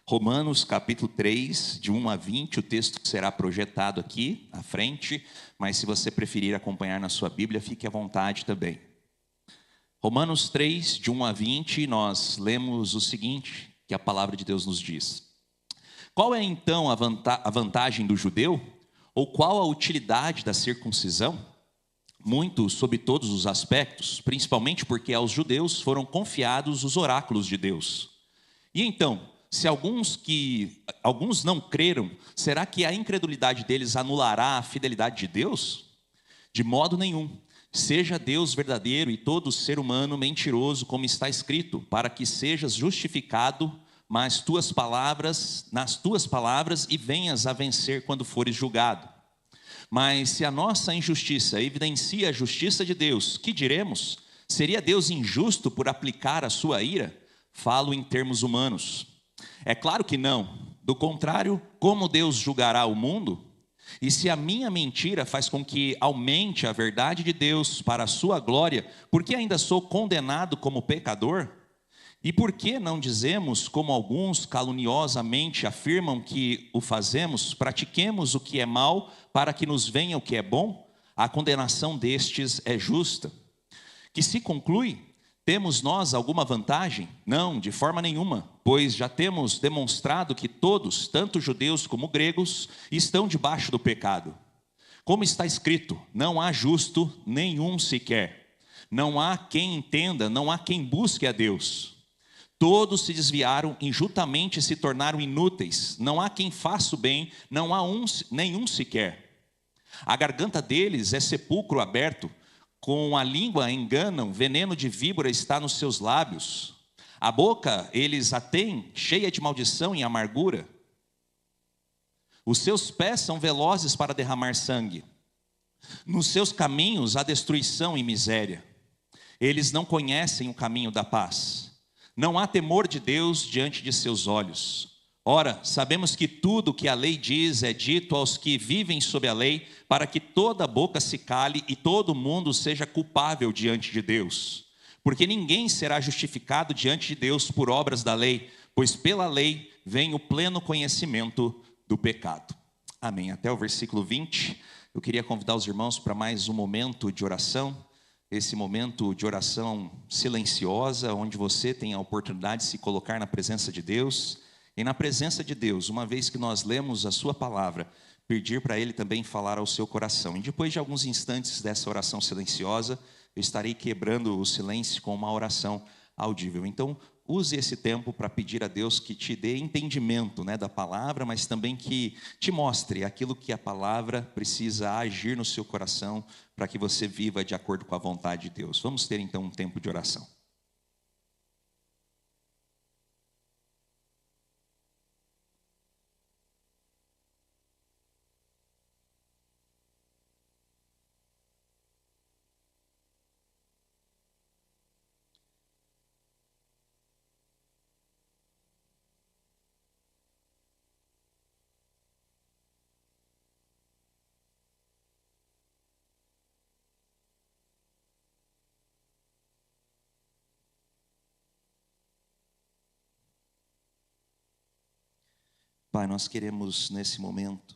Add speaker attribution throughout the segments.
Speaker 1: Romanos capítulo 3, de 1 a 20, o texto será projetado aqui à frente, mas se você preferir acompanhar na sua Bíblia, fique à vontade também. Romanos 3, de 1 a 20, nós lemos o seguinte, que a palavra de Deus nos diz. Qual é então a vantagem do judeu? Ou qual a utilidade da circuncisão? Muito sobre todos os aspectos, principalmente porque aos judeus foram confiados os oráculos de Deus. E então, se alguns não creram, será que a incredulidade deles anulará a fidelidade de Deus? De modo nenhum. Seja Deus verdadeiro e todo ser humano mentiroso, como está escrito, para que sejas justificado nas tuas palavras e venhas a vencer quando fores julgado. Mas se a nossa injustiça evidencia a justiça de Deus, que diremos? Seria Deus injusto por aplicar a sua ira? Falo em termos humanos. É claro que não. Do contrário, como Deus julgará o mundo? E se a minha mentira faz com que aumente a verdade de Deus para a sua glória, por que ainda sou condenado como pecador? E por que não dizemos, como alguns caluniosamente afirmam que o fazemos, pratiquemos o que é mal para que nos venha o que é bom? A condenação destes é justa. Que se conclui? Temos nós alguma vantagem? Não, de forma nenhuma, pois já temos demonstrado que todos, tanto judeus como gregos, estão debaixo do pecado. Como está escrito, não há justo nenhum sequer. Não há quem entenda, não há quem busque a Deus. Todos se desviaram, injustamente se tornaram inúteis. Não há quem faça o bem, não há nenhum sequer. A garganta deles é sepulcro aberto. Com a língua enganam, veneno de víbora está nos seus lábios. A boca eles a têm cheia de maldição e amargura. Os seus pés são velozes para derramar sangue. Nos seus caminhos há destruição e miséria. Eles não conhecem o caminho da paz. Não há temor de Deus diante de seus olhos. Ora, sabemos que tudo o que a lei diz é dito aos que vivem sob a lei, para que toda boca se cale e todo mundo seja culpável diante de Deus. Porque ninguém será justificado diante de Deus por obras da lei, pois pela lei vem o pleno conhecimento do pecado. Amém. Até o versículo 20. Eu queria convidar os irmãos para mais um momento de oração. Esse momento de oração silenciosa, onde você tem a oportunidade de se colocar na presença de Deus. E na presença de Deus, uma vez que nós lemos a sua palavra, pedir para Ele também falar ao seu coração. E depois de alguns instantes dessa oração silenciosa, eu estarei quebrando o silêncio com uma oração audível. Então, use esse tempo para pedir a Deus que te dê entendimento, da palavra, mas também que te mostre aquilo que a palavra precisa agir no seu coração, para que você viva de acordo com a vontade de Deus. Vamos ter então um tempo de oração. Pai, nós queremos nesse momento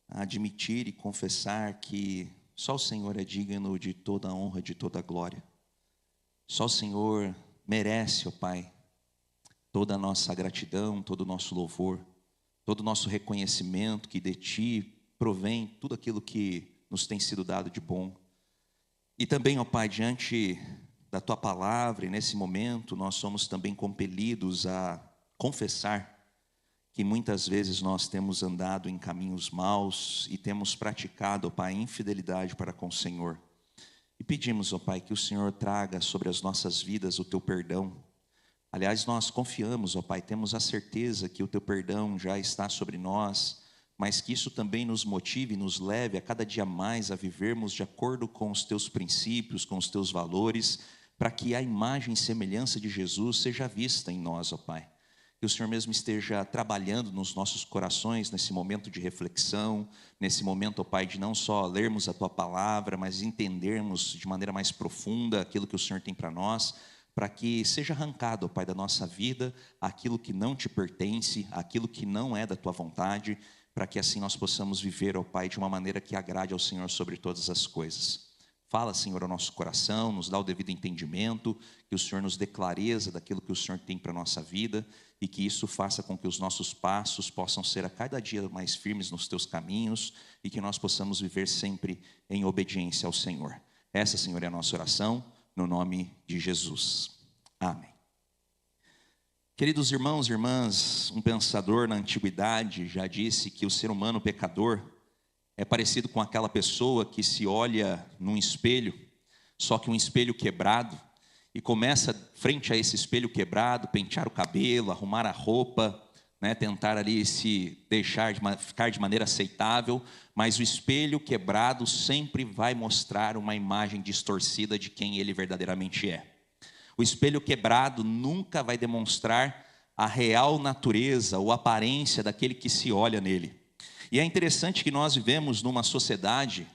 Speaker 1: admitir e confessar que só o Senhor é digno de toda a honra, de toda a glória. Só o Senhor merece, ó Pai, toda a nossa gratidão, todo o nosso louvor, todo o nosso reconhecimento, que de Ti provém tudo aquilo que nos tem sido dado de bom. E também, ó Pai, diante da Tua palavra, e nesse momento nós somos também compelidos a confessar que muitas vezes nós temos andado em caminhos maus e temos praticado, ó Pai, infidelidade para com o Senhor. E pedimos, ó Pai, que o Senhor traga sobre as nossas vidas o Teu perdão. Aliás, nós confiamos, ó Pai, temos a certeza que o Teu perdão já está sobre nós, mas que isso também nos motive e nos leve a cada dia mais a vivermos de acordo com os Teus princípios, com os Teus valores, para que a imagem e semelhança de Jesus seja vista em nós, ó Pai. Que o Senhor mesmo esteja trabalhando nos nossos corações nesse momento de reflexão, nesse momento, ó Pai, de não só lermos a Tua palavra, mas entendermos de maneira mais profunda aquilo que o Senhor tem para nós, para que seja arrancado, ó Pai, da nossa vida, aquilo que não te pertence, aquilo que não é da tua vontade, para que assim nós possamos viver, ó Pai, de uma maneira que agrade ao Senhor sobre todas as coisas. Fala, Senhor, ao nosso coração, nos dá o devido entendimento, que o Senhor nos dê clareza daquilo que o Senhor tem para a nossa vida, e que isso faça com que os nossos passos possam ser a cada dia mais firmes nos teus caminhos, e que nós possamos viver sempre em obediência ao Senhor. Essa, Senhor, é a nossa oração, no nome de Jesus. Amém. Queridos irmãos e irmãs, um pensador na antiguidade já disse que o ser humano pecador é parecido com aquela pessoa que se olha num espelho, só que um espelho quebrado, e começa, frente a esse espelho quebrado, pentear o cabelo, arrumar a roupa, né, tentar ali se deixar ficar de maneira aceitável, mas o espelho quebrado sempre vai mostrar uma imagem distorcida de quem ele verdadeiramente é. O espelho quebrado nunca vai demonstrar a real natureza ou aparência daquele que se olha nele. E é interessante que nós vivemos numa sociedade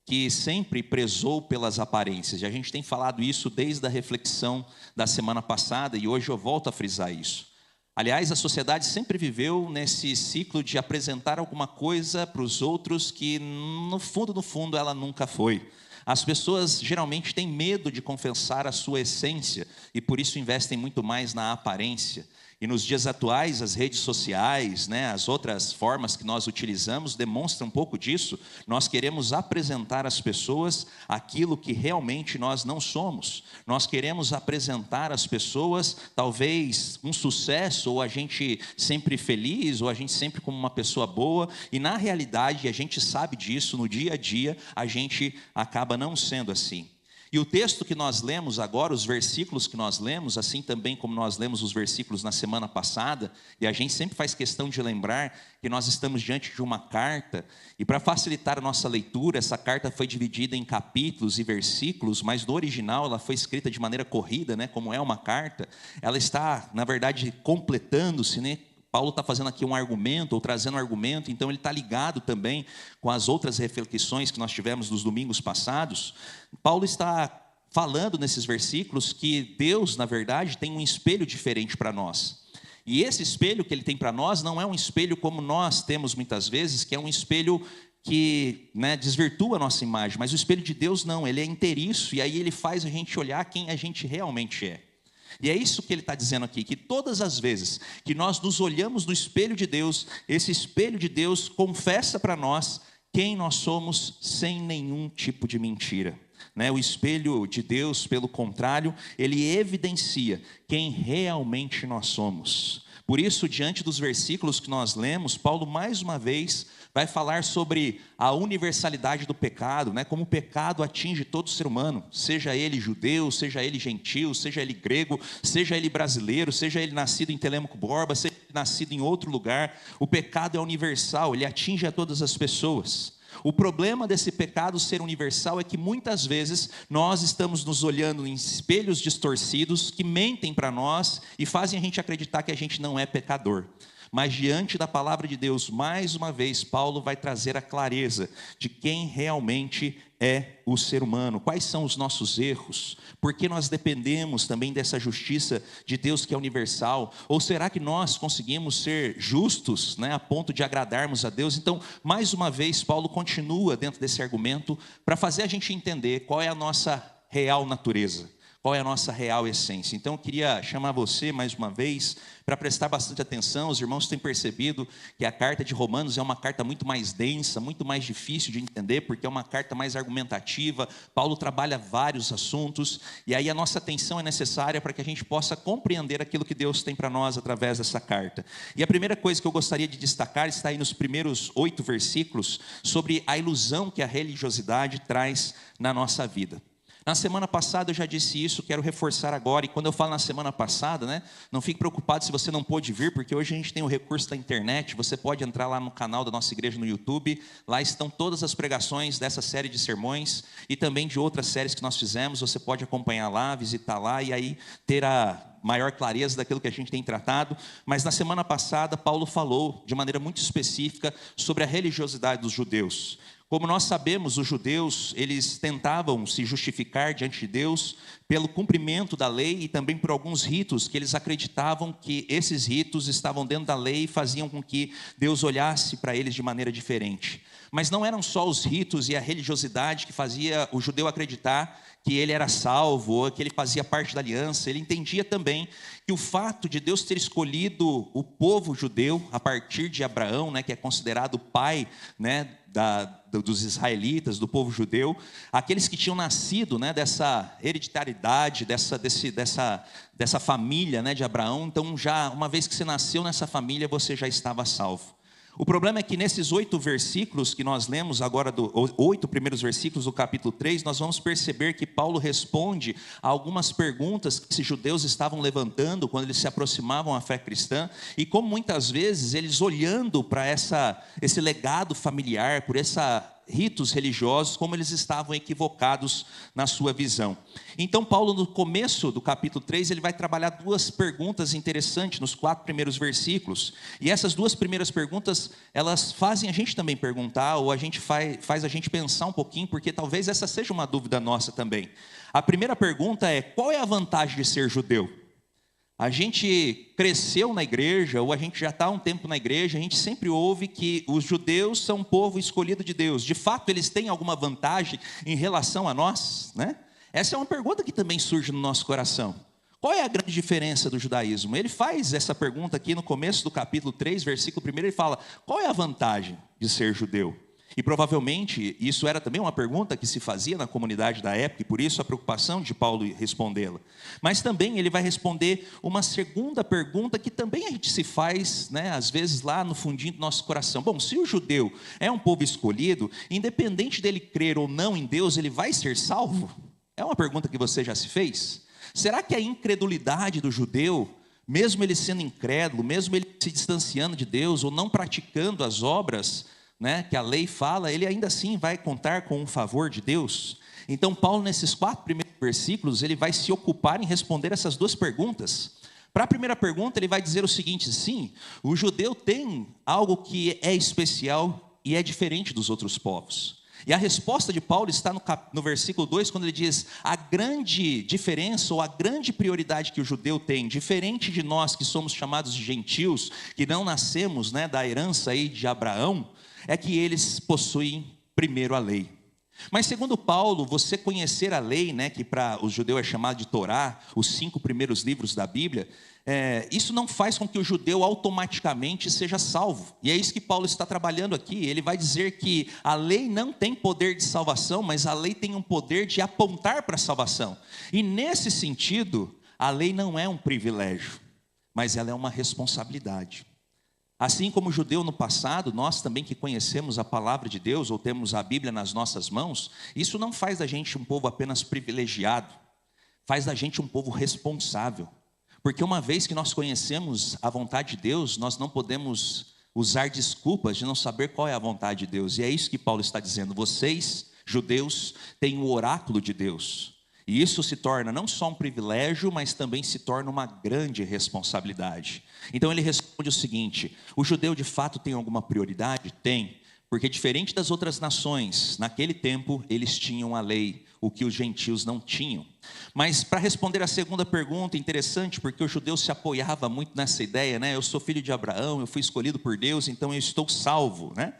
Speaker 1: que sempre prezou pelas aparências. E a gente tem falado isso desde a reflexão da semana passada, e hoje eu volto a frisar isso. Aliás, a sociedade sempre viveu nesse ciclo de apresentar alguma coisa para os outros que, no fundo, ela nunca foi. As pessoas geralmente têm medo de confessar a sua essência e por isso investem muito mais na aparência. E nos dias atuais, as redes sociais, né, as outras formas que nós utilizamos demonstram um pouco disso. Nós queremos apresentar às pessoas aquilo que realmente nós não somos. Nós queremos apresentar às pessoas talvez um sucesso, ou a gente sempre feliz, ou a gente sempre como uma pessoa boa. E na realidade, a gente sabe disso, no dia a dia, a gente acaba não sendo assim. E o texto que nós lemos agora, os versículos que nós lemos, assim também como nós lemos os versículos na semana passada, e a gente sempre faz questão de lembrar que nós estamos diante de uma carta, e para facilitar a nossa leitura, essa carta foi dividida em capítulos e versículos, mas no original ela foi escrita de maneira corrida, né, como é uma carta. Ela está, na verdade, completando-se, né? Paulo está fazendo aqui um argumento, ou trazendo um argumento, então ele está ligado também com as outras reflexões que nós tivemos nos domingos passados. Paulo está falando nesses versículos que Deus, na verdade, tem um espelho diferente para nós. E esse espelho que ele tem para nós não é um espelho como nós temos muitas vezes, que é um espelho que, né, desvirtua a nossa imagem, mas o espelho de Deus não, ele é inteiriço, e aí ele faz a gente olhar quem a gente realmente é. E é isso que ele está dizendo aqui, que todas as vezes que nós nos olhamos no espelho de Deus, esse espelho de Deus confessa para nós quem nós somos sem nenhum tipo de mentira. Né? O espelho de Deus, pelo contrário, ele evidencia quem realmente nós somos. Por isso, diante dos versículos que nós lemos, Paulo mais uma vez vai falar sobre a universalidade do pecado, né? Como o pecado atinge todo ser humano, seja ele judeu, seja ele gentil, seja ele grego, seja ele brasileiro, seja ele nascido em Telêmaco Borba, seja ele nascido em outro lugar. O pecado é universal, ele atinge a todas as pessoas. O problema desse pecado ser universal é que muitas vezes nós estamos nos olhando em espelhos distorcidos que mentem para nós e fazem a gente acreditar que a gente não é pecador. Mas diante da palavra de Deus, mais uma vez, Paulo vai trazer a clareza de quem realmente é o ser humano, quais são os nossos erros, por que nós dependemos também dessa justiça de Deus que é universal, ou será que nós conseguimos ser justos, né, a ponto de agradarmos a Deus? Então, mais uma vez, Paulo continua dentro desse argumento para fazer a gente entender qual é a nossa real natureza. Qual é a nossa real essência? Então eu queria chamar você mais uma vez para prestar bastante atenção. Os irmãos têm percebido que a carta de Romanos é uma carta muito mais densa, muito mais difícil de entender, porque é uma carta mais argumentativa. Paulo trabalha vários assuntos, e aí a nossa atenção é necessária para que a gente possa compreender aquilo que Deus tem para nós através dessa carta. E a primeira coisa que eu gostaria de destacar está aí nos primeiros 8 versículos, sobre a ilusão que a religiosidade traz na nossa vida. Na semana passada eu já disse isso, quero reforçar agora. E quando eu falo na semana passada, né, não fique preocupado se você não pôde vir, porque hoje a gente tem o recurso da internet. Você pode entrar lá no canal da nossa igreja no YouTube. Lá estão todas as pregações dessa série de sermões e também de outras séries que nós fizemos. Você pode acompanhar lá, visitar lá e aí ter a maior clareza daquilo que a gente tem tratado. Mas na semana passada Paulo falou de maneira muito específica sobre a religiosidade dos judeus. Como nós sabemos, os judeus, eles tentavam se justificar diante de Deus pelo cumprimento da lei e também por alguns ritos que eles acreditavam que esses ritos estavam dentro da lei e faziam com que Deus olhasse para eles de maneira diferente. Mas não eram só os ritos e a religiosidade que fazia o judeu acreditar que ele era salvo, ou que ele fazia parte da aliança. Ele entendia também que o fato de Deus ter escolhido o povo judeu a partir de Abraão, né, que é considerado o pai, né, dos israelitas, do povo judeu, aqueles que tinham nascido, né, dessa hereditariedade, dessa família, né, de Abraão. Então, já uma vez que você nasceu nessa família, você já estava salvo. O problema é que nesses 8 versículos que nós lemos agora, 8 primeiros versículos do capítulo 3, nós vamos perceber que Paulo responde a algumas perguntas que esses judeus estavam levantando quando eles se aproximavam à fé cristã, e como muitas vezes eles olhando para esse legado familiar, por ritos religiosos, como eles estavam equivocados na sua visão. Então Paulo, no começo do capítulo 3, ele vai trabalhar 2 perguntas interessantes nos 4 primeiros versículos, e essas 2 primeiras perguntas, elas fazem a gente também perguntar, ou faz a gente pensar um pouquinho, porque talvez essa seja uma dúvida nossa também. A primeira pergunta é: qual é a vantagem de ser judeu? A gente cresceu na igreja, ou a gente já está há um tempo na igreja, a gente sempre ouve que os judeus são um povo escolhido de Deus. De fato, eles têm alguma vantagem em relação a nós, né? Essa é uma pergunta que também surge no nosso coração. Qual é a grande diferença do judaísmo? Ele faz essa pergunta aqui no começo do capítulo 3, versículo 1, ele fala: qual é a vantagem de ser judeu? E provavelmente isso era também uma pergunta que se fazia na comunidade da época, e por isso a preocupação de Paulo respondê-la. Mas também ele vai responder uma segunda pergunta que também a gente se faz, né, às vezes lá no fundinho do nosso coração. Bom, se o judeu é um povo escolhido, independente dele crer ou não em Deus, ele vai ser salvo? É uma pergunta que você já se fez? Será que a incredulidade do judeu, mesmo ele sendo incrédulo, mesmo ele se distanciando de Deus ou não praticando as obras, né, que a lei fala, ele ainda assim vai contar com o favor de Deus? Então Paulo, nesses 4 primeiros versículos, ele vai se ocupar em responder essas 2 perguntas. Para a primeira pergunta, ele vai dizer o seguinte: sim, o judeu tem algo que é especial e é diferente dos outros povos. E a resposta de Paulo está no versículo 2, quando ele diz: a grande diferença ou a grande prioridade que o judeu tem, diferente de nós que somos chamados de gentios, que não nascemos, né, da herança aí de Abraão, é que eles possuem primeiro a lei. Mas segundo Paulo, você conhecer a lei, né, que para os judeus é chamado de Torá, os 5 primeiros livros da Bíblia, isso não faz com que o judeu automaticamente seja salvo. E é isso que Paulo está trabalhando aqui. Ele vai dizer que a lei não tem poder de salvação, mas a lei tem um poder de apontar para a salvação. E nesse sentido, a lei não é um privilégio, mas ela é uma responsabilidade. Assim como o judeu no passado, nós também que conhecemos a palavra de Deus, ou temos a Bíblia nas nossas mãos, isso não faz da gente um povo apenas privilegiado, faz da gente um povo responsável. Porque uma vez que nós conhecemos a vontade de Deus, nós não podemos usar desculpas de não saber qual é a vontade de Deus. E é isso que Paulo está dizendo: vocês, judeus, têm o oráculo de Deus. E isso se torna não só um privilégio, mas também se torna uma grande responsabilidade. Então ele responde o seguinte: o judeu de fato tem alguma prioridade? Tem, porque diferente das outras nações, naquele tempo eles tinham a lei, o que os gentios não tinham. Mas para responder a segunda pergunta, interessante, porque o judeu se apoiava muito nessa ideia, né? Eu sou filho de Abraão, eu fui escolhido por Deus, então eu estou salvo, né?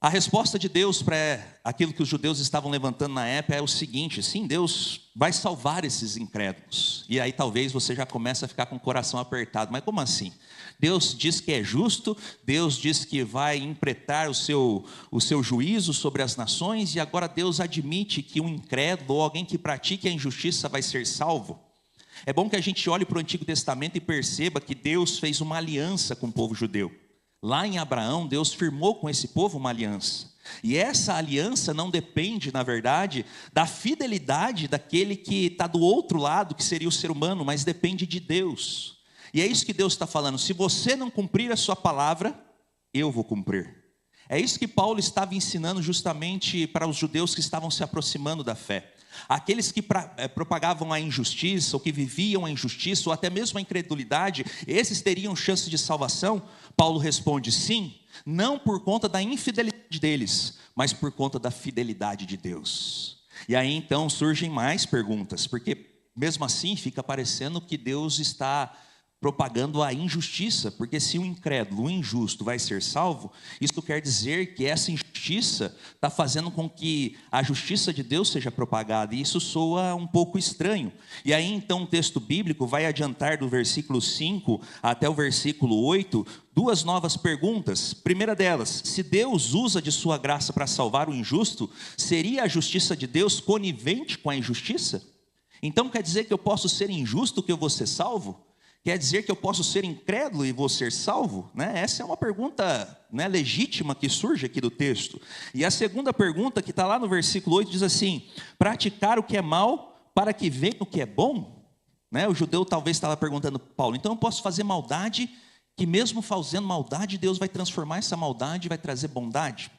Speaker 1: A resposta de Deus para aquilo que os judeus estavam levantando na época é o seguinte: sim, Deus vai salvar esses incrédulos. E aí talvez você já comece a ficar com o coração apertado. Mas como assim? Deus diz que é justo, Deus diz que vai implementar o seu juízo sobre as nações, e agora Deus admite que um incrédulo ou alguém que pratique a injustiça vai ser salvo? É bom que a gente olhe para o Antigo Testamento e perceba que Deus fez uma aliança com o povo judeu. Lá em Abraão, Deus firmou com esse povo uma aliança. E essa aliança não depende, na verdade, da fidelidade daquele que está do outro lado, que seria o ser humano, mas depende de Deus. E é isso que Deus está falando: se você não cumprir a sua palavra, eu vou cumprir. É isso que Paulo estava ensinando justamente para os judeus que estavam se aproximando da fé. Aqueles que propagavam a injustiça, ou que viviam a injustiça, ou até mesmo a incredulidade, esses teriam chance de salvação? Paulo responde sim, não por conta da infidelidade deles, mas por conta da fidelidade de Deus. E aí então surgem mais perguntas, porque mesmo assim fica parecendo que Deus está propagando a injustiça, porque se o incrédulo, o injusto vai ser salvo, isso quer dizer que essa injustiça está fazendo com que a justiça de Deus seja propagada, e isso soa um pouco estranho. E aí então o texto bíblico vai adiantar do versículo 5 até o versículo 8, duas novas perguntas. Primeira delas, se Deus usa de sua graça para salvar o injusto, seria a justiça de Deus conivente com a injustiça? Então quer dizer que eu posso ser injusto que eu vou ser salvo? Quer dizer que eu posso ser incrédulo e vou ser salvo? Essa é uma pergunta legítima que surge aqui do texto. E a segunda pergunta, que está lá no versículo 8, diz assim: praticar o que é mal para que venha o que é bom? O judeu talvez estava perguntando para Paulo, então eu posso fazer maldade, que mesmo fazendo maldade, Deus vai transformar essa maldade e vai trazer bondade?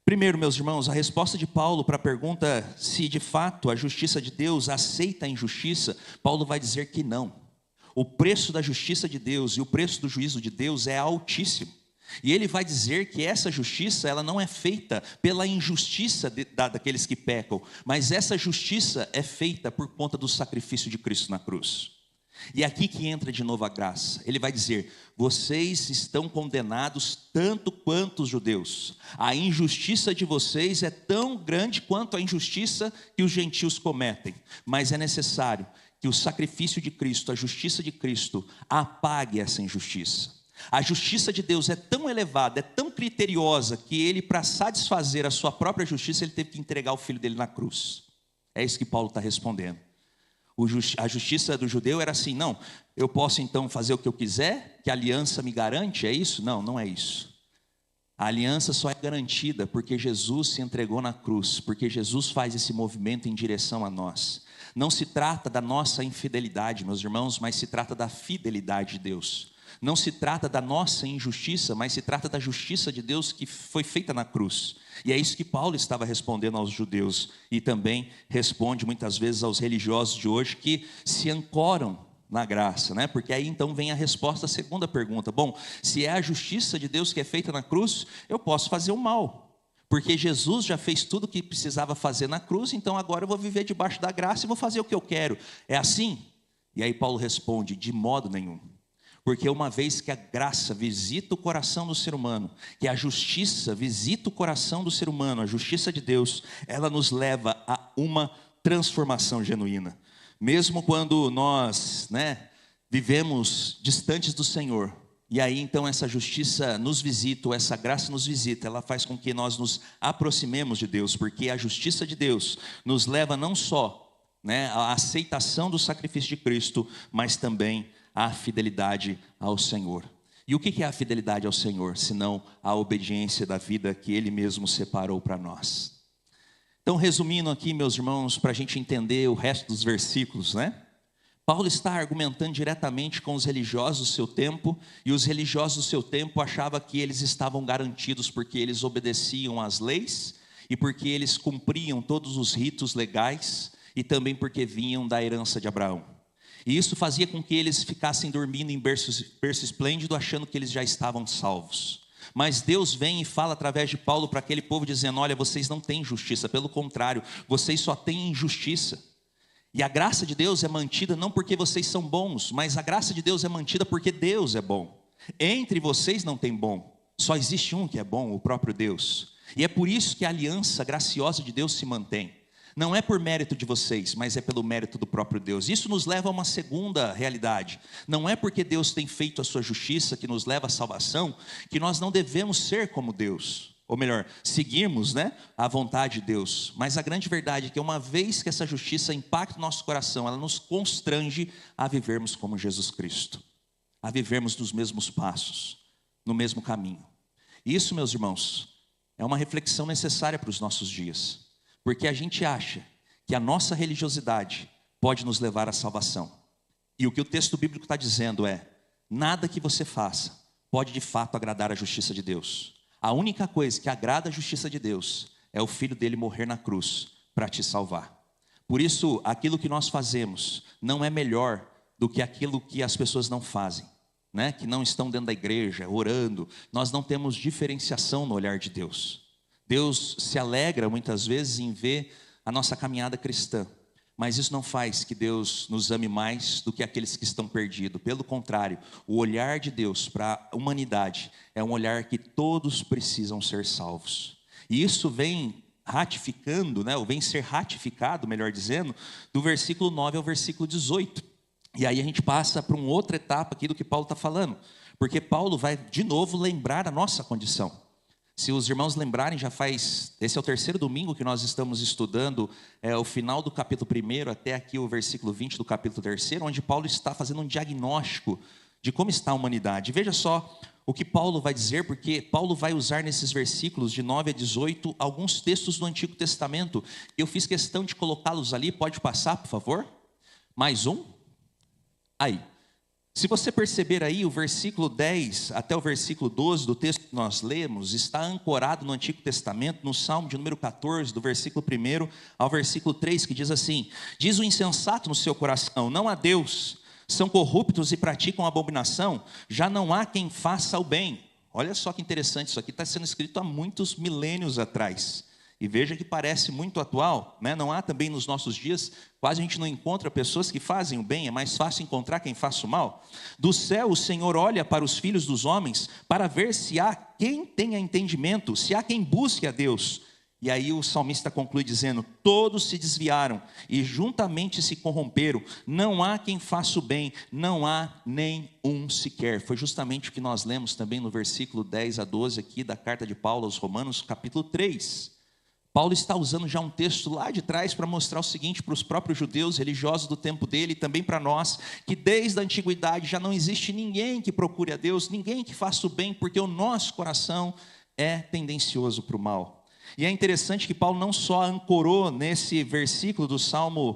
Speaker 1: Primeiro, meus irmãos, a resposta de Paulo para a pergunta se de fato a justiça de Deus aceita a injustiça, Paulo vai dizer que não. O preço da justiça de Deus e o preço do juízo de Deus é altíssimo. E ele vai dizer que essa justiça, ela não é feita pela injustiça daqueles que pecam, mas essa justiça é feita por conta do sacrifício de Cristo na cruz. E é aqui que entra de novo a graça. Ele vai dizer: vocês estão condenados tanto quanto os judeus. A injustiça de vocês é tão grande quanto a injustiça que os gentios cometem. Mas é necessário que o sacrifício de Cristo, a justiça de Cristo, apague essa injustiça. A justiça de Deus é tão elevada, é tão criteriosa, que ele, para satisfazer a sua própria justiça, ele teve que entregar o filho dele na cruz. É isso que Paulo está respondendo. A justiça do judeu era assim: não, eu posso então fazer o que eu quiser, que a aliança me garante, é isso? Não, não é isso. A aliança só é garantida porque Jesus se entregou na cruz, porque Jesus faz esse movimento em direção a nós. Não se trata da nossa infidelidade, meus irmãos, mas se trata da fidelidade de Deus. Não se trata da nossa injustiça, mas se trata da justiça de Deus que foi feita na cruz. E é isso que Paulo estava respondendo aos judeus, e também responde muitas vezes aos religiosos de hoje que se ancoram na graça, Porque aí então vem a resposta à segunda pergunta. Bom, se é a justiça de Deus que é feita na cruz, eu posso fazer o mal, porque Jesus já fez tudo o que precisava fazer na cruz, então agora eu vou viver debaixo da graça e vou fazer o que eu quero. É assim? E aí Paulo responde: de modo nenhum. Porque uma vez que a graça visita o coração do ser humano, que a justiça visita o coração do ser humano, a justiça de Deus, ela nos leva a uma transformação genuína. Mesmo quando nós vivemos distantes do Senhor, e aí então essa justiça nos visita, ou essa graça nos visita, ela faz com que nós nos aproximemos de Deus, porque a justiça de Deus nos leva não só à aceitação do sacrifício de Cristo, mas também à fidelidade ao Senhor. E o que é a fidelidade ao Senhor, senão a obediência da vida que Ele mesmo separou para nós? Então, resumindo aqui, meus irmãos, para a gente entender o resto dos versículos, Paulo está argumentando diretamente com os religiosos do seu tempo, e os religiosos do seu tempo achavam que eles estavam garantidos porque eles obedeciam às leis, e porque eles cumpriam todos os ritos legais, e também porque vinham da herança de Abraão. E isso fazia com que eles ficassem dormindo em berço esplêndido, achando que eles já estavam salvos. Mas Deus vem e fala através de Paulo para aquele povo, dizendo: olha, vocês não têm justiça, pelo contrário, vocês só têm injustiça. E a graça de Deus é mantida não porque vocês são bons, mas a graça de Deus é mantida porque Deus é bom. Entre vocês não tem bom, só existe um que é bom, o próprio Deus. E é por isso que a aliança graciosa de Deus se mantém. Não é por mérito de vocês, mas é pelo mérito do próprio Deus. Isso nos leva a uma segunda realidade. Não é porque Deus tem feito a sua justiça que nos leva à salvação, que nós não devemos ser como Deus. Ou melhor, seguirmos a vontade de Deus. Mas a grande verdade é que uma vez que essa justiça impacta o nosso coração, ela nos constrange a vivermos como Jesus Cristo, a vivermos nos mesmos passos, no mesmo caminho. Isso, meus irmãos, é uma reflexão necessária para os nossos dias, porque a gente acha que a nossa religiosidade pode nos levar à salvação. E o que o texto bíblico está dizendo é: nada que você faça pode de fato agradar a justiça de Deus. A única coisa que agrada a justiça de Deus é o Filho dele morrer na cruz para te salvar. Por isso, aquilo que nós fazemos não é melhor do que aquilo que as pessoas não fazem, né? Que não estão dentro da igreja, orando. Nós não temos diferenciação no olhar de Deus. Deus se alegra muitas vezes em ver a nossa caminhada cristã, mas isso não faz que Deus nos ame mais do que aqueles que estão perdidos. Pelo contrário, o olhar de Deus para a humanidade é um olhar que todos precisam ser salvos. E isso vem ratificando, né, ou vem ser ratificado, melhor dizendo, do versículo 9 ao versículo 18. E aí a gente passa para uma outra etapa aqui do que Paulo está falando, porque Paulo vai de novo lembrar a nossa condição. Se os irmãos lembrarem, esse é o terceiro domingo que nós estamos estudando, o final do capítulo 1 até aqui o versículo 20 do capítulo 3, onde Paulo está fazendo um diagnóstico de como está a humanidade. Veja só o que Paulo vai dizer, porque Paulo vai usar nesses versículos de 9 a 18 alguns textos do Antigo Testamento. Eu fiz questão de colocá-los ali, pode passar, por favor? Mais um? Aí. Se você perceber aí, o versículo 10 até o versículo 12 do texto que nós lemos, está ancorado no Antigo Testamento, no Salmo de número 14, do versículo 1 ao versículo 3, que diz assim: diz o insensato no seu coração, não há Deus, são corruptos e praticam abominação, já não há quem faça o bem. Olha só que interessante, isso aqui está sendo escrito há muitos milênios atrás. E veja que parece muito atual, né? Não há também nos nossos dias, quase a gente não encontra pessoas que fazem o bem, é mais fácil encontrar quem faça o mal. Do céu o Senhor olha para os filhos dos homens, para ver se há quem tenha entendimento, se há quem busque a Deus. E aí o salmista conclui dizendo: todos se desviaram e juntamente se corromperam, não há quem faça o bem, não há nem um sequer. Foi justamente o que nós lemos também no versículo 10 a 12 aqui da carta de Paulo aos Romanos, capítulo 3. Paulo está usando já um texto lá de trás para mostrar o seguinte para os próprios judeus religiosos do tempo dele e também para nós, que desde a antiguidade já não existe ninguém que procure a Deus, ninguém que faça o bem, porque o nosso coração é tendencioso para o mal. E é interessante que Paulo não só ancorou nesses versículos do Salmo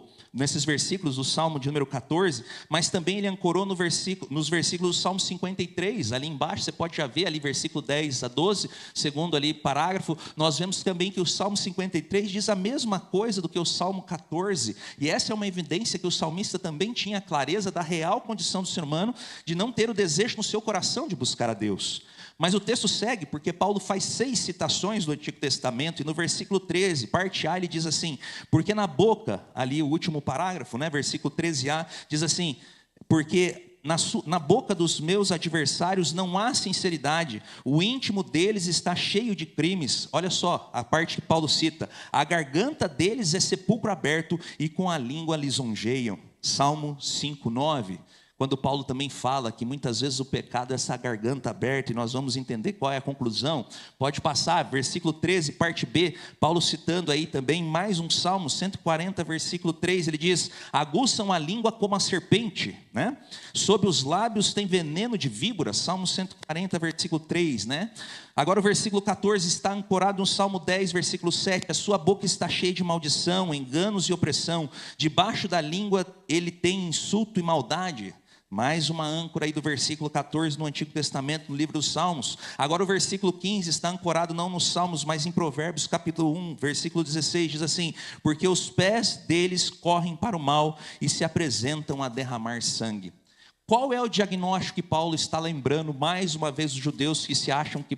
Speaker 1: de número 14, mas também ele ancorou nos versículos do Salmo 53, ali embaixo, você pode já ver ali versículo 10 a 12, segundo ali parágrafo, nós vemos também que o Salmo 53 diz a mesma coisa do que o Salmo 14, e essa é uma evidência que o salmista também tinha a clareza da real condição do ser humano, de não ter o desejo no seu coração de buscar a Deus. Mas o texto segue, porque Paulo faz 6 citações do Antigo Testamento, e no versículo 13, parte A, ele diz assim: porque na boca, ali o último parágrafo, né, versículo 13a, diz assim: porque na boca dos meus adversários não há sinceridade, o íntimo deles está cheio de crimes. Olha só a parte que Paulo cita: a garganta deles é sepulcro aberto e com a língua lisonjeiam. Salmo 5:9. Quando Paulo também fala que muitas vezes o pecado é essa garganta aberta, e nós vamos entender qual é a conclusão. Pode passar, versículo 13, parte B, Paulo citando aí também mais um Salmo 140, versículo 3, ele diz: aguçam a língua como a serpente, né? Sob os lábios tem veneno de víbora, Salmo 140, versículo 3, né? Agora o versículo 14 está ancorado no Salmo 10, versículo 7, a sua boca está cheia de maldição, enganos e opressão, debaixo da língua ele tem insulto e maldade. Mais uma âncora aí do versículo 14 no Antigo Testamento, no livro dos Salmos. Agora o versículo 15 está ancorado não nos Salmos, mas em Provérbios capítulo 1, versículo 16, diz assim: porque os pés deles correm para o mal e se apresentam a derramar sangue. Qual é o diagnóstico que Paulo está lembrando mais uma vez os judeus que se acham que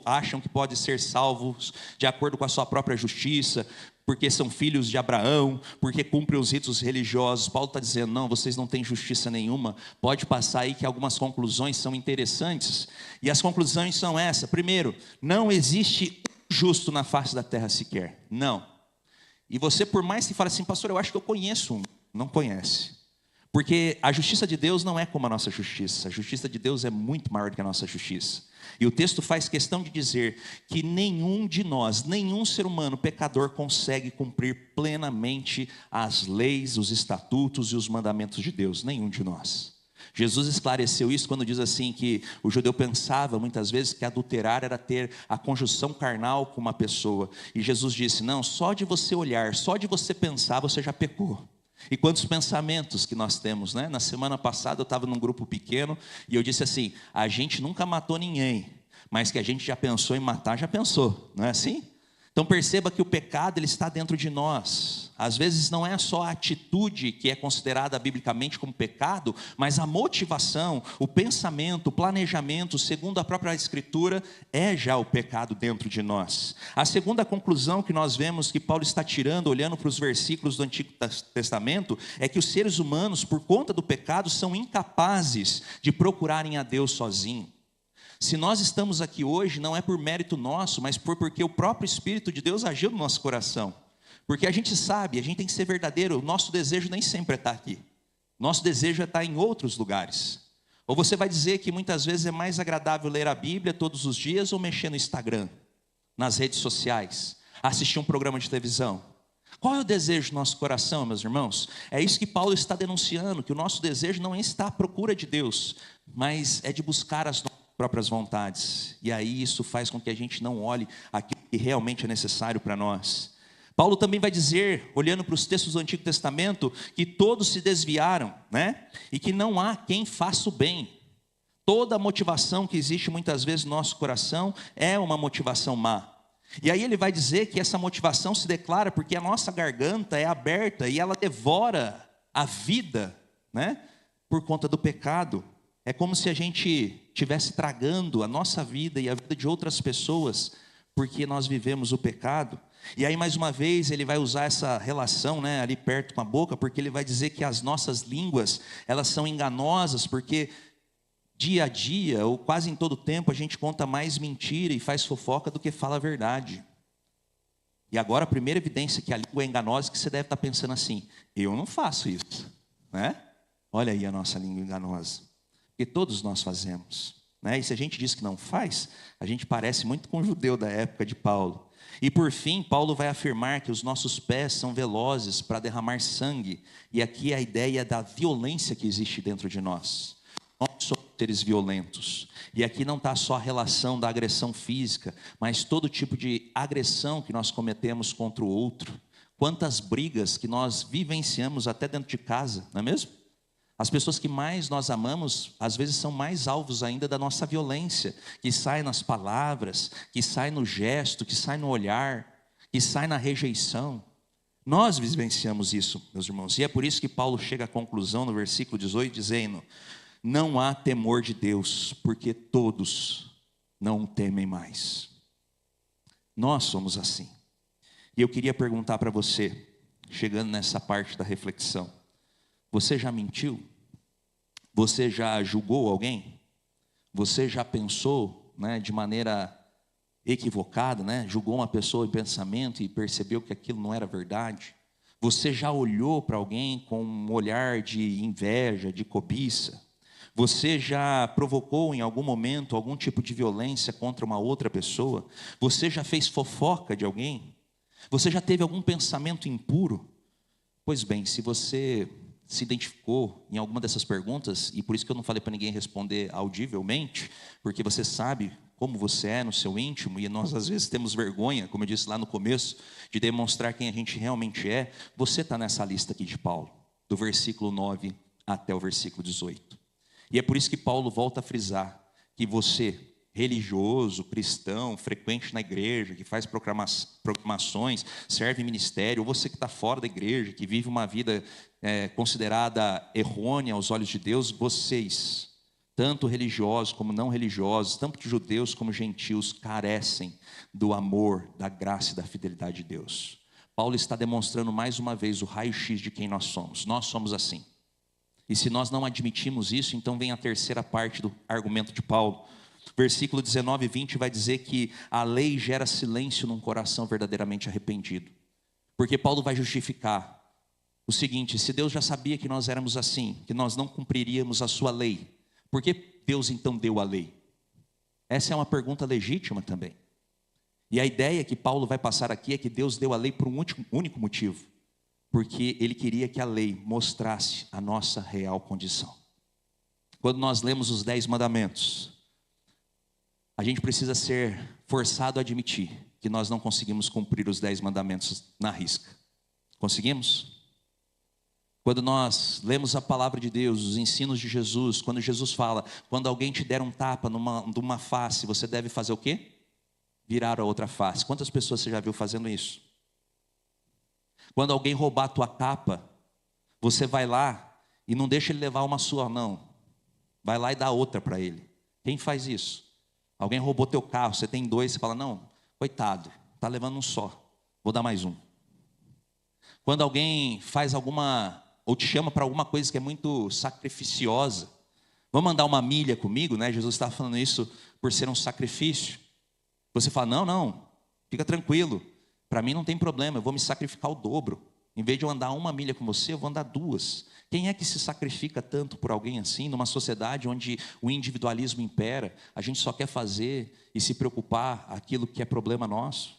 Speaker 1: acham que pode ser salvos de acordo com a sua própria justiça, porque são filhos de Abraão, porque cumprem os ritos religiosos? Paulo está dizendo: não, vocês não têm justiça nenhuma. Pode passar aí que algumas conclusões são interessantes, e as conclusões são essa: primeiro, não existe um justo na face da terra sequer, não. E você, por mais que fale assim: pastor, eu acho que eu conheço um, não conhece. Porque a justiça de Deus não é como a nossa justiça. A justiça de Deus é muito maior do que a nossa justiça. E o texto faz questão de dizer que nenhum de nós, nenhum ser humano pecador consegue cumprir plenamente as leis, os estatutos e os mandamentos de Deus. Nenhum de nós. Jesus esclareceu isso quando diz assim que o judeu pensava muitas vezes que adulterar era ter a conjunção carnal com uma pessoa. E Jesus disse: não, só de você olhar, só de você pensar, você já pecou. E quantos pensamentos que nós temos, né? Na semana passada eu estava num grupo pequeno e eu disse assim: a gente nunca matou ninguém, mas que a gente já pensou em matar, já pensou, não é assim? Então perceba que o pecado ele está dentro de nós. Às vezes não é só a atitude que é considerada biblicamente como pecado, mas a motivação, o pensamento, o planejamento, segundo a própria Escritura, é já o pecado dentro de nós. A segunda conclusão que nós vemos que Paulo está tirando, olhando para os versículos do Antigo Testamento, é que os seres humanos, por conta do pecado, são incapazes de procurarem a Deus sozinhos. Se nós estamos aqui hoje, não é por mérito nosso, mas porque o próprio Espírito de Deus agiu no nosso coração. Porque a gente sabe, a gente tem que ser verdadeiro, o nosso desejo nem sempre é estar aqui. Nosso desejo é estar em outros lugares. Ou você vai dizer que muitas vezes é mais agradável ler a Bíblia todos os dias ou mexer no Instagram, nas redes sociais, assistir um programa de televisão. Qual é o desejo do nosso coração, meus irmãos? É isso que Paulo está denunciando, que o nosso desejo não é estar à procura de Deus, mas é de buscar as nossas próprias vontades, e aí isso faz com que a gente não olhe aquilo que realmente é necessário para nós. Paulo também vai dizer, olhando para os textos do Antigo Testamento, que todos se desviaram, né? E que não há quem faça o bem. Toda a motivação que existe muitas vezes no nosso coração é uma motivação má. E aí ele vai dizer que essa motivação se declara porque a nossa garganta é aberta e ela devora a vida, né? Por conta do pecado. É como se a gente estivesse tragando a nossa vida e a vida de outras pessoas, porque nós vivemos o pecado. E aí, mais uma vez, ele vai usar essa relação, né, ali perto com a boca, porque ele vai dizer que as nossas línguas, elas são enganosas, porque dia a dia, ou quase em todo tempo, a gente conta mais mentira e faz fofoca do que fala a verdade. E agora, a primeira evidência que a língua é enganosa é que você deve estar pensando assim: eu não faço isso, né? Olha aí a nossa língua enganosa. Porque todos nós fazemos, né? E se a gente diz que não faz, a gente parece muito com o judeu da época de Paulo. E por fim, Paulo vai afirmar que os nossos pés são velozes para derramar sangue. E aqui é a ideia da violência que existe dentro de nós. Nós somos seres violentos. E aqui não está só a relação da agressão física, mas todo tipo de agressão que nós cometemos contra o outro. Quantas brigas que nós vivenciamos até dentro de casa, não é mesmo? As pessoas que mais nós amamos, às vezes são mais alvos ainda da nossa violência, que sai nas palavras, que sai no gesto, que sai no olhar, que sai na rejeição. Nós vivenciamos isso, meus irmãos, e é por isso que Paulo chega à conclusão no versículo 18, dizendo: não há temor de Deus, porque todos não o temem mais. Nós somos assim. E eu queria perguntar para você, chegando nessa parte da reflexão: você já mentiu? Você já julgou alguém? Você já pensou, né, de maneira equivocada, né? Julgou uma pessoa em pensamento e percebeu que aquilo não era verdade? Você já olhou para alguém com um olhar de inveja, de cobiça? Você já provocou em algum momento algum tipo de violência contra uma outra pessoa? Você já fez fofoca de alguém? Você já teve algum pensamento impuro? Pois bem, se você se identificou em alguma dessas perguntas, e por isso que eu não falei para ninguém responder audivelmente, porque você sabe como você é no seu íntimo, e nós às vezes temos vergonha, como eu disse lá no começo, de demonstrar quem a gente realmente é. Você está nessa lista aqui de Paulo, do versículo 9 até o versículo 18. E é por isso que Paulo volta a frisar que você, religioso, cristão, frequente na igreja, que faz proclamações, serve em ministério, ou você que está fora da igreja, que vive uma vida considerada errônea aos olhos de Deus, vocês, tanto religiosos como não religiosos, tanto judeus como gentios, carecem do amor, da graça e da fidelidade de Deus. Paulo está demonstrando mais uma vez o raio-x de quem nós somos. Nós somos assim. E se nós não admitimos isso, então vem a terceira parte do argumento de Paulo. Versículo 19 e 20 vai dizer que a lei gera silêncio num coração verdadeiramente arrependido. Porque Paulo vai justificar o seguinte: se Deus já sabia que nós éramos assim, que nós não cumpriríamos a sua lei, por que Deus então deu a lei? Essa é uma pergunta legítima também. E a ideia que Paulo vai passar aqui é que Deus deu a lei por um único motivo: porque Ele queria que a lei mostrasse a nossa real condição. Quando nós lemos os 10 mandamentos, a gente precisa ser forçado a admitir que nós não conseguimos cumprir os 10 mandamentos na risca. Conseguimos? Quando nós lemos a palavra de Deus, os ensinos de Jesus, quando Jesus fala, quando alguém te der um tapa numa face, você deve fazer o quê? Virar a outra face. Quantas pessoas você já viu fazendo isso? Quando alguém roubar a tua capa, você vai lá e não deixa ele levar uma sua, não. Vai lá e dá outra para ele. Quem faz isso? Alguém roubou teu carro, você tem dois, você fala, não, coitado, está levando um só, vou dar mais um. Quando alguém faz alguma, ou te chama para alguma coisa que é muito sacrificiosa, vamos andar uma milha comigo, né? Jesus está falando isso por ser um sacrifício. Você fala, não, fica tranquilo, para mim não tem problema, eu vou me sacrificar o dobro. Em vez de eu andar uma milha com você, eu vou andar duas. Quem é que se sacrifica tanto por alguém assim, numa sociedade onde o individualismo impera, a gente só quer fazer e se preocupar aquilo que é problema nosso?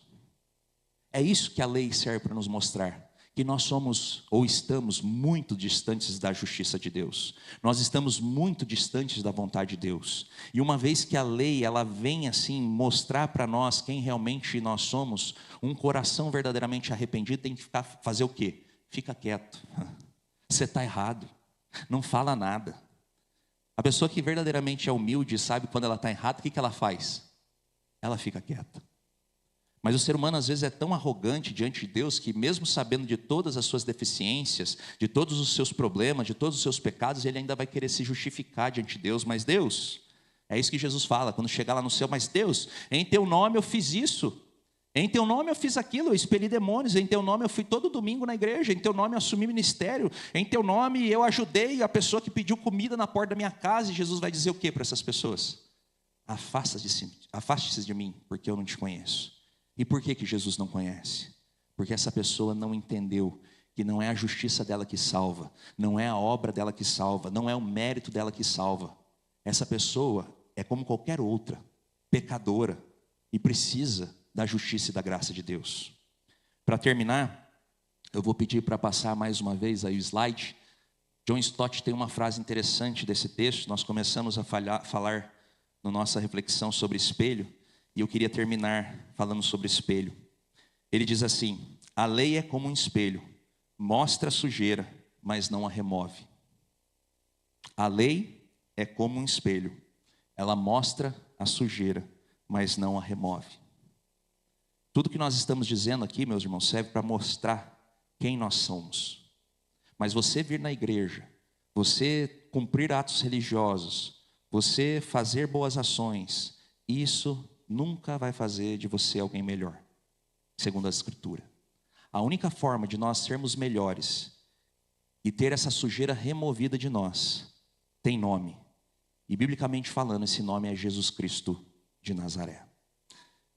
Speaker 1: É isso que a lei serve para nos mostrar, que nós somos ou estamos muito distantes da justiça de Deus. Nós estamos muito distantes da vontade de Deus. E uma vez que a lei, ela vem assim mostrar para nós quem realmente nós somos, um coração verdadeiramente arrependido tem que fazer o quê? Fica quieto. Você está errado. Não fala nada. A pessoa que verdadeiramente é humilde, sabe quando ela está errada, o que ela faz? Ela fica quieta. Mas o ser humano às vezes é tão arrogante diante de Deus que mesmo sabendo de todas as suas deficiências, de todos os seus problemas, de todos os seus pecados, ele ainda vai querer se justificar diante de Deus. Mas Deus, é isso que Jesus fala, quando chegar lá no céu, mas Deus, em teu nome eu fiz isso, em teu nome eu fiz aquilo, eu expeli demônios, em teu nome eu fui todo domingo na igreja, em teu nome eu assumi ministério, em teu nome eu ajudei a pessoa que pediu comida na porta da minha casa. E Jesus vai dizer o que para essas pessoas? Afaste-se de mim, porque eu não te conheço. E por que Jesus não conhece? Porque essa pessoa não entendeu que não é a justiça dela que salva, não é a obra dela que salva, não é o mérito dela que salva. Essa pessoa é como qualquer outra, pecadora, e precisa da justiça e da graça de Deus. Para terminar, eu vou pedir para passar mais uma vez aí o slide. John Stott tem uma frase interessante desse texto. Nós começamos a falar na nossa reflexão sobre espelho, e eu queria terminar falando sobre espelho. Ele diz assim: a lei é como um espelho, mostra a sujeira, mas não a remove. A lei é como um espelho, ela mostra a sujeira, mas não a remove. Tudo que nós estamos dizendo aqui, meus irmãos, serve para mostrar quem nós somos. Mas você vir na igreja, você cumprir atos religiosos, você fazer boas ações, isso nunca vai fazer de você alguém melhor, segundo a Escritura. A única forma de nós sermos melhores e ter essa sujeira removida de nós tem nome. E biblicamente falando, esse nome é Jesus Cristo de Nazaré.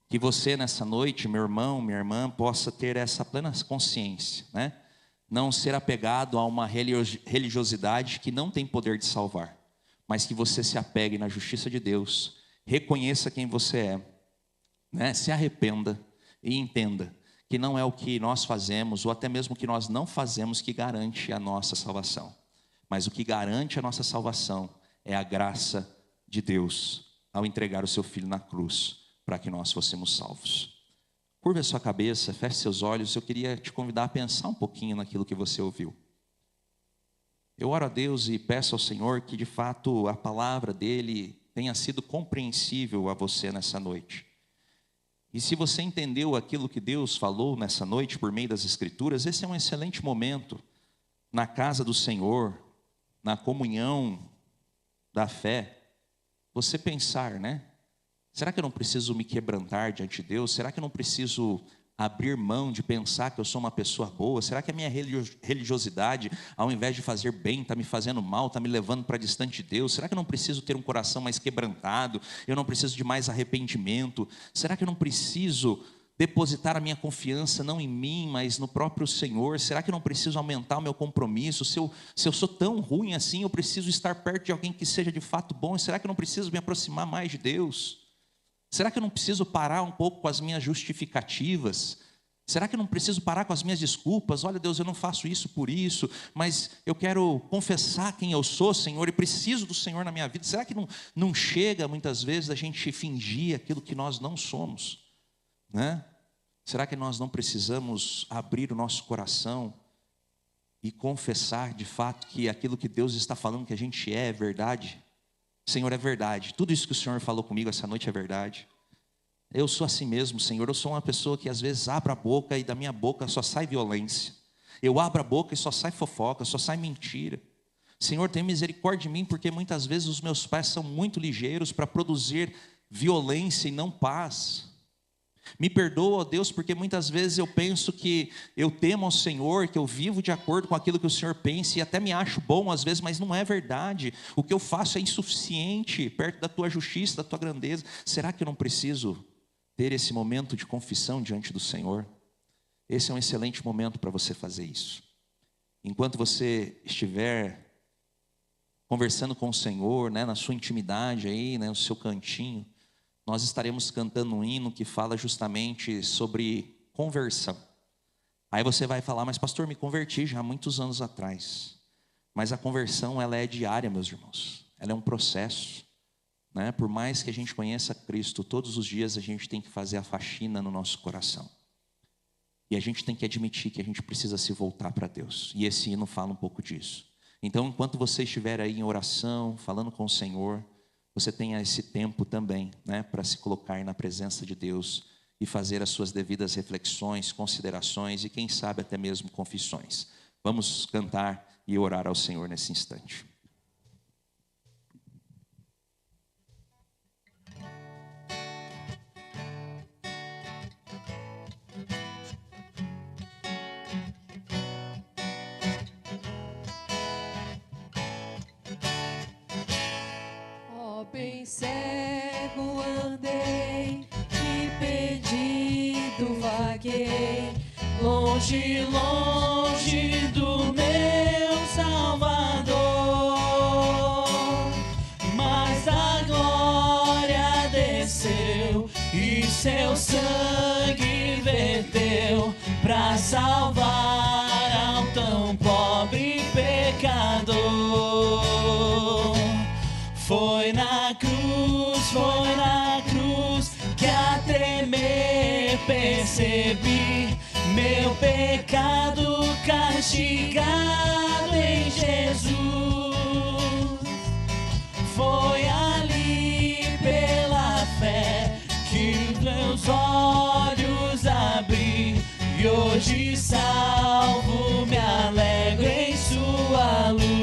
Speaker 1: Que você nessa noite, meu irmão, minha irmã, possa ter essa plena consciência, né? Não ser apegado a uma religiosidade que não tem poder de salvar, mas que você se apegue na justiça de Deus, reconheça quem você é, né? Se arrependa e entenda que não é o que nós fazemos, ou até mesmo o que nós não fazemos, que garante a nossa salvação. Mas o que garante a nossa salvação é a graça de Deus, ao entregar o seu Filho na cruz, para que nós fossemos salvos. Curva a sua cabeça, feche seus olhos. Eu queria te convidar a pensar um pouquinho naquilo que você ouviu. Eu oro a Deus e peço ao Senhor que de fato a palavra dele tenha sido compreensível a você nessa noite. E se você entendeu aquilo que Deus falou nessa noite por meio das Escrituras, esse é um excelente momento na casa do Senhor, na comunhão da fé, você pensar, né? Será que eu não preciso me quebrantar diante de Deus? Será que eu não preciso abrir mão de pensar que eu sou uma pessoa boa? Será que a minha religiosidade, ao invés de fazer bem, está me fazendo mal, está me levando para distante de Deus? Será que eu não preciso ter um coração mais quebrantado? Eu não preciso de mais arrependimento? Será que eu não preciso depositar a minha confiança não em mim, mas no próprio Senhor? Será que eu não preciso aumentar o meu compromisso? Se eu sou tão ruim assim, eu preciso estar perto de alguém que seja de fato bom? Será que eu não preciso me aproximar mais de Deus? Será que eu não preciso parar um pouco com as minhas justificativas? Será que eu não preciso parar com as minhas desculpas? Olha, Deus, eu não faço isso por isso, mas eu quero confessar quem eu sou, Senhor, e preciso do Senhor na minha vida. Será que não chega muitas vezes a gente fingir aquilo que nós não somos, né? Será que nós não precisamos abrir o nosso coração e confessar de fato que aquilo que Deus está falando que a gente é verdade? Senhor, é verdade. Tudo isso que o Senhor falou comigo essa noite é verdade. Eu sou assim mesmo, Senhor. Eu sou uma pessoa que às vezes abre a boca e da minha boca só sai violência. Eu abro a boca e só sai fofoca, só sai mentira. Senhor, tenha misericórdia de mim, porque muitas vezes os meus pés são muito ligeiros para produzir violência e não paz. Me perdoa, ó Deus, porque muitas vezes eu penso que eu temo ao Senhor, que eu vivo de acordo com aquilo que o Senhor pensa, e até me acho bom às vezes, mas não é verdade. O que eu faço é insuficiente perto da tua justiça, da tua grandeza. Será que eu não preciso ter esse momento de confissão diante do Senhor? Esse é um excelente momento para você fazer isso. Enquanto você estiver conversando com o Senhor, né, na sua intimidade aí, né, no seu cantinho, nós estaremos cantando um hino que fala justamente sobre conversão. Aí você vai falar, mas pastor, me converti já há muitos anos atrás. Mas a conversão, ela é diária, meus irmãos. Ela é um processo, né? Por mais que a gente conheça Cristo, todos os dias a gente tem que fazer a faxina no nosso coração. E a gente tem que admitir que a gente precisa se voltar para Deus. E esse hino fala um pouco disso. Então, enquanto você estiver aí em oração, falando com o Senhor, você tenha esse tempo também, né, para se colocar na presença de Deus e fazer as suas devidas reflexões, considerações e quem sabe até mesmo confissões. Vamos cantar e orar ao Senhor nesse instante.
Speaker 2: Bem cego andei e perdido vaguei, longe, longe do meu Salvador. Mas a glória desceu e seu sangue verteu pra salvar ao tão pobre pecador. Foi na cruz que a tremer percebi meu pecado castigado em Jesus. Foi ali pela fé que meus olhos abri e hoje salvo me alegro em sua luz.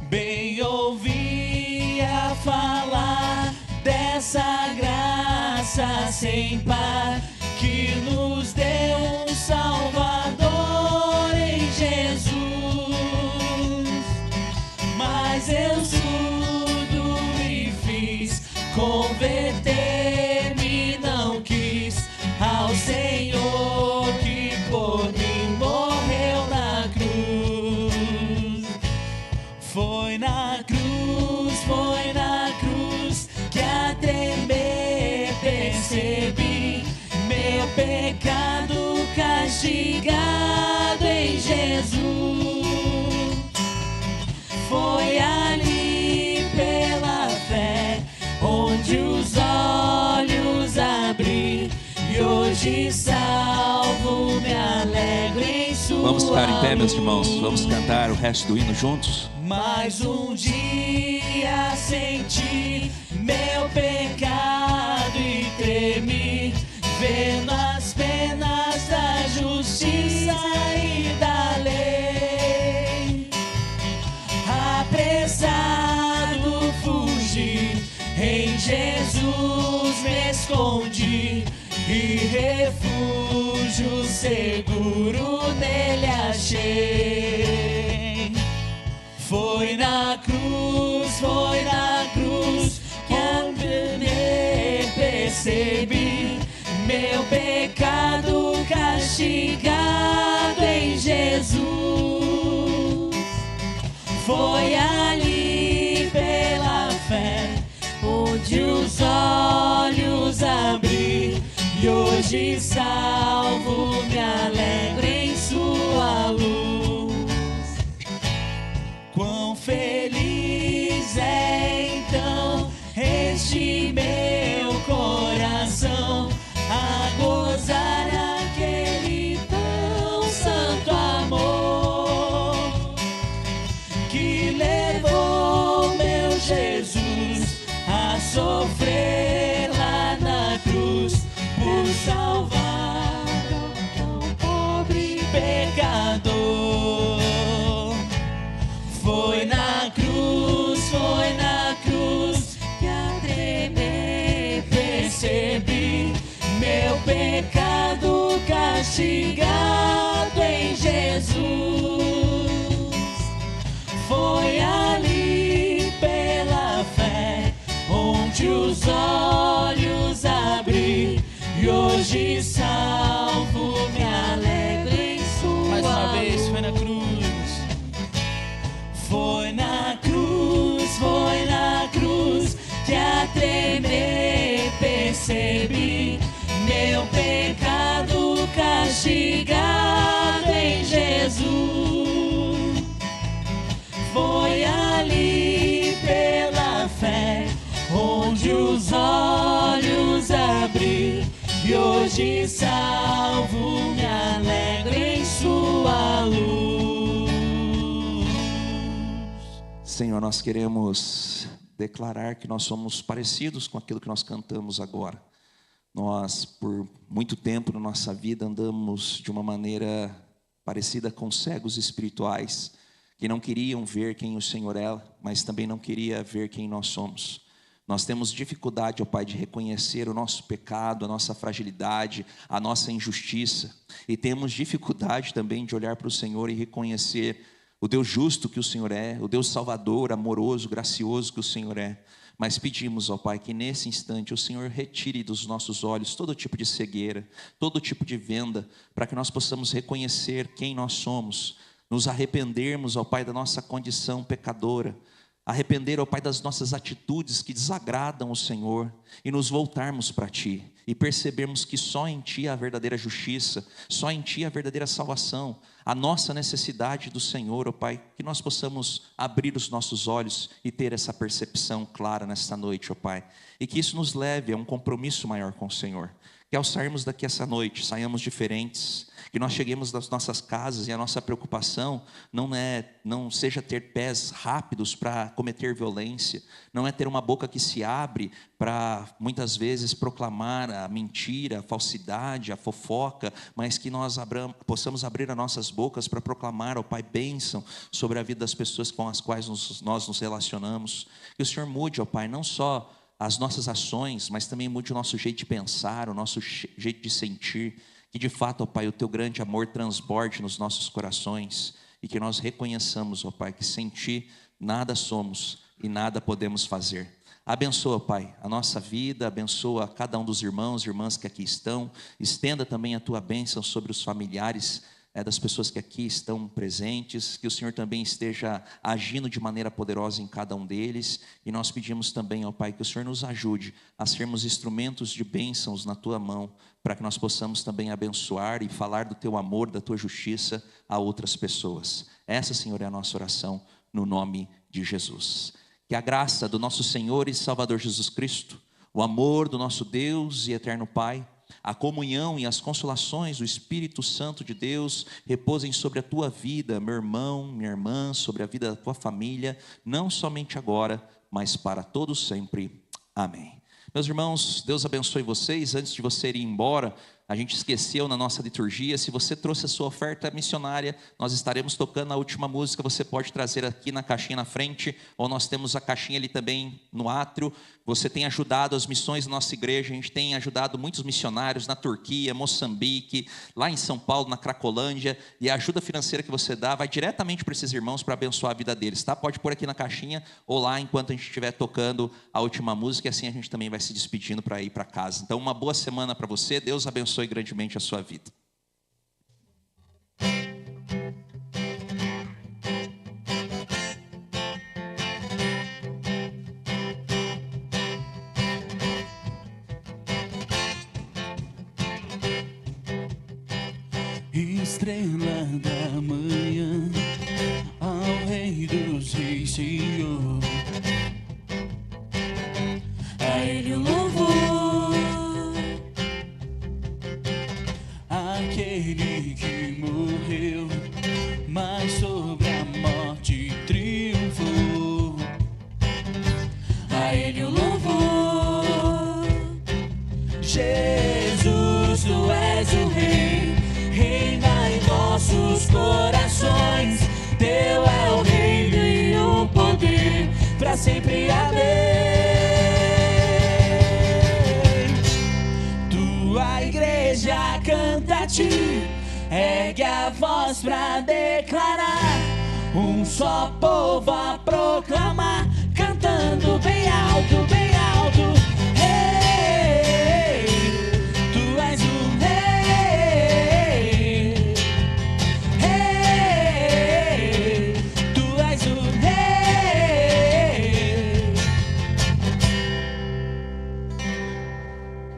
Speaker 2: Bem ouvia falar dessa graça sem par que nos deu um Salvador em Jesus. Mas eu tudo me fiz, converter-me não quis ao Senhor que por mim morreu na cruz. Foi na cruz que a tremer percebi meu pecado castigado em Jesus. Foi ali pela fé onde os olhos abri e hoje salvo me alegro em sua.
Speaker 1: Vamos ficar em pé, meus irmãos. Vamos cantar o resto do hino juntos.
Speaker 2: Mais um dia senti meu pecado e tremi, vendo as penas da justiça e da lei. Apressado fugi, em Jesus me escondi e refúgio seguro nele achei. Foi na cruz que ao me percebi meu pecado castigado em Jesus. Foi ali pela fé onde os olhos abri e hoje salvo me alegro em sua luz. Quão feliz é então este meu coração a gozar aquele tão santo os olhos abri, e hoje salvo, me alegro em sua
Speaker 3: Mais uma vez,
Speaker 2: luz.
Speaker 3: foi na cruz.
Speaker 2: Foi na cruz, foi na cruz, que a tremer percebi meu pecado castigado em Jesus. Foi ali pela fé onde os olhos abri, e hoje salvo, me alegro em sua luz.
Speaker 1: Senhor, nós queremos declarar que nós somos parecidos com aquilo que nós cantamos agora. Nós, por muito tempo na nossa vida, andamos de uma maneira parecida com cegos espirituais, que não queriam ver quem o Senhor é, mas também não queria ver quem nós somos. Nós temos dificuldade, ó Pai, de reconhecer o nosso pecado, a nossa fragilidade, a nossa injustiça. E temos dificuldade também de olhar para o Senhor e reconhecer o Deus justo que o Senhor é, o Deus salvador, amoroso, gracioso que o Senhor é. Mas pedimos, ó Pai, que nesse instante o Senhor retire dos nossos olhos todo tipo de cegueira, todo tipo de venda, para que nós possamos reconhecer quem nós somos, nos arrependermos, ó Pai, da nossa condição pecadora, arrepender, ó Pai, das nossas atitudes que desagradam o Senhor e nos voltarmos para Ti e percebermos que só em Ti há a verdadeira justiça, só em Ti há a verdadeira salvação, a nossa necessidade do Senhor, ó Pai, que nós possamos abrir os nossos olhos e ter essa percepção clara nesta noite, ó Pai, e que isso nos leve a um compromisso maior com o Senhor. Que ao sairmos daqui essa noite, saiamos diferentes, que nós cheguemos das nossas casas e a nossa preocupação não seja ter pés rápidos para cometer violência, não é ter uma boca que se abre para muitas vezes proclamar a mentira, a falsidade, a fofoca, mas que nós possamos abrir as nossas bocas para proclamar, ó Pai, bênção sobre a vida das pessoas com as quais nós nos relacionamos. Que o Senhor mude, ó Pai, não só as nossas ações, mas também mude o nosso jeito de pensar, o nosso jeito de sentir, que de fato, ó Pai, o Teu grande amor transborde nos nossos corações, e que nós reconheçamos, ó Pai, que sem Ti nada somos e nada podemos fazer. Abençoa, Pai, a nossa vida, abençoa cada um dos irmãos e irmãs que aqui estão, estenda também a Tua bênção sobre os familiares das pessoas que aqui estão presentes, que o Senhor também esteja agindo de maneira poderosa em cada um deles, e nós pedimos também, ó Pai, que o Senhor nos ajude a sermos instrumentos de bênçãos na Tua mão, para que nós possamos também abençoar e falar do Teu amor, da Tua justiça a outras pessoas. Essa, Senhor, é a nossa oração, no nome de Jesus. Que a graça do nosso Senhor e Salvador Jesus Cristo, o amor do nosso Deus e eterno Pai, a comunhão e as consolações do Espírito Santo de Deus repousem sobre a tua vida, meu irmão, minha irmã, sobre a vida da tua família, não somente agora, mas para todos sempre. Amém. Meus irmãos, Deus abençoe vocês. Antes de você ir embora, a gente esqueceu na nossa liturgia, se você trouxe a sua oferta missionária, nós estaremos tocando a última música, você pode trazer aqui na caixinha na frente, ou nós temos a caixinha ali também no átrio. Você tem ajudado as missões da nossa igreja, a gente tem ajudado muitos missionários na Turquia, Moçambique, lá em São Paulo, na Cracolândia, e a ajuda financeira que você dá vai diretamente para esses irmãos para abençoar a vida deles, tá? Pode pôr aqui na caixinha, ou lá enquanto a gente estiver tocando a última música, e assim a gente também vai se despedindo para ir para casa. Então, uma boa semana para você, Deus abençoe grandemente a sua vida.
Speaker 3: Estrela da manhã, ao Rei dos Reis, Senhor,
Speaker 2: A Ele o louvor,
Speaker 3: aquele que morreu, mas sobre a morte triunfou.
Speaker 2: a Ele o louvor. Jesus, Tu és o Rei, reina em nossos corações. Teu é o reino e o poder, pra sempre. Amém. Tua igreja canta a Ti, ergue a voz pra declarar, um só povo a proclamar, cantando bem alto, bem